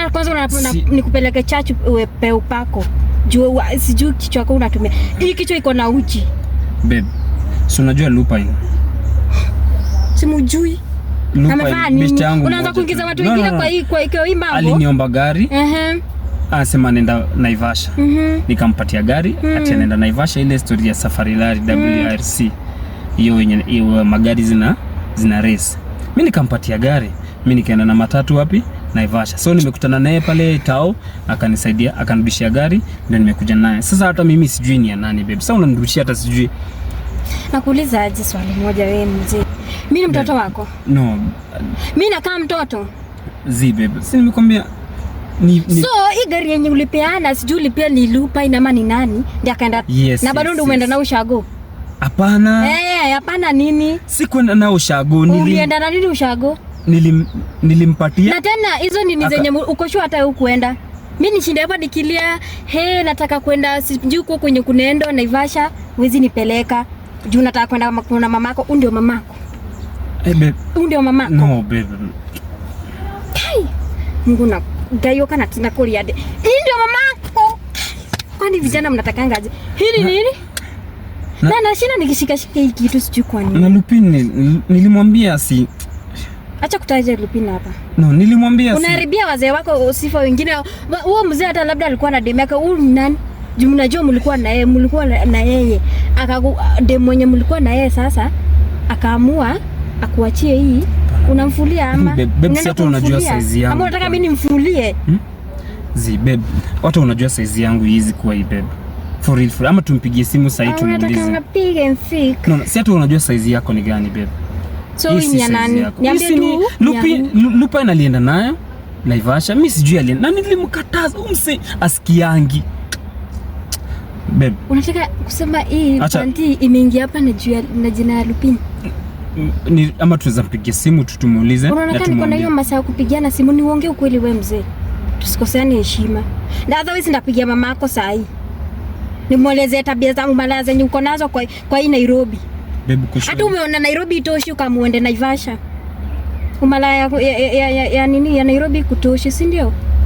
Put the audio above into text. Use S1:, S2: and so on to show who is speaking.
S1: Mbona kwanza nikupeleke church uwe upako? Juu sijui kichwa chako unatumia. Hii kichwa iko na uji.
S2: Babe, si unajua Lupine?
S1: Simujui. Unaanza kuingiza watu wengine kwa hii mambo.
S2: Aliniomba gari. Anasema nenda Naivasha. Nikampatia gari, ati nenda Naivasha, ile story ya Safari Rally WRC. Hiyo magari zina race. Mimi nikampatia gari. Mimi nikaenda na matatu wapi? Naivasha. So nimekutana naye pale Tao, akanisaidia, akanirudishia gari, ndio nimekuja naye. Sasa hata mimi sijui ni ya nani babe. Sasa unanirudishia hata sijui.
S1: Nakuuliza aje swali moja wewe mzee. Mimi ni mtoto wako?
S2: No.
S1: Mimi nakaa mtoto?
S2: Babe. Si nimekwambia
S1: So hii gari yenye ulipeana sijui ulipea ni Lupine ama ni nani? Ndio akaenda. Na bado ndio umeenda na ushago?
S2: Hapana.
S1: Hapana nini?
S2: Sikwenda na ushago.
S1: Ulienda na nini ushago?
S2: Nilimpatia.
S1: Na tena hizo nini zenye uko sure hata hukuenda? Mimi nishinda hapa nikilia, nataka kwenda sijui huko kwenye kunaenda Naivasha, huwezi nipeleka. Juu nataka kwenda kuna mamako, huyu ndio mamako.
S2: Babe.
S1: Huyu ndio mamako.
S2: No babe.
S1: Kai. Mungu na gayoka na tina koliade. Hii ndio mamako. Kwani vijana mnatakanga aje? Hili nini? Na shina nikishika hii kitu sijui kwa nini.
S2: Na Lupine nilimwambia si.
S1: Acha kutaja Lupine hapa.
S2: No, nilimwambia si.
S1: Unaharibia wazee wako sifa wengine. Huo mzee hata labda alikuwa na demu yake. Huyu ni nani? Juu mnajua mlikuwa na yeye. Demu mwenye mlikuwa na yeye sasa akaamua akuachie hii. Unamfulia ama?
S2: Babe, sasa unajua size yangu.
S1: Ama unataka mimi nimfulie?
S2: Babe, watu unajua size yangu hizi kwa hii babe. For real. Ama tumpigie simu sasa hivi tumuulize.
S1: Unataka ngapige mfik.
S2: No, si hata unajua size yako ni gani babe.
S1: So hii ni nani? Niambie tu.
S2: Lupine alienda nayo Naivasha. Mimi sijui alienda. Na nilimkataza umse asikiangi. Babe,
S1: unataka kusema hii panti imeingia hapa na jina ya Lupine?
S2: Ama tuweza mpigie simu tutumuulize.
S1: Unaonekana niko na hiyo masaa ya kupigiana simu, ni uongee ukweli wewe mzee. Tusikoseane heshima. Na otherwise ndapigia mama yako saa hii. Nimuelezee tabia zangu malaya zenye uko nazo kwa hii Nairobi.
S2: Babe, kusho.
S1: Hata umeona Nairobi itoshi ukamuende Naivasha. Umalaya ya nini ya Nairobi kutoshi, si ndio?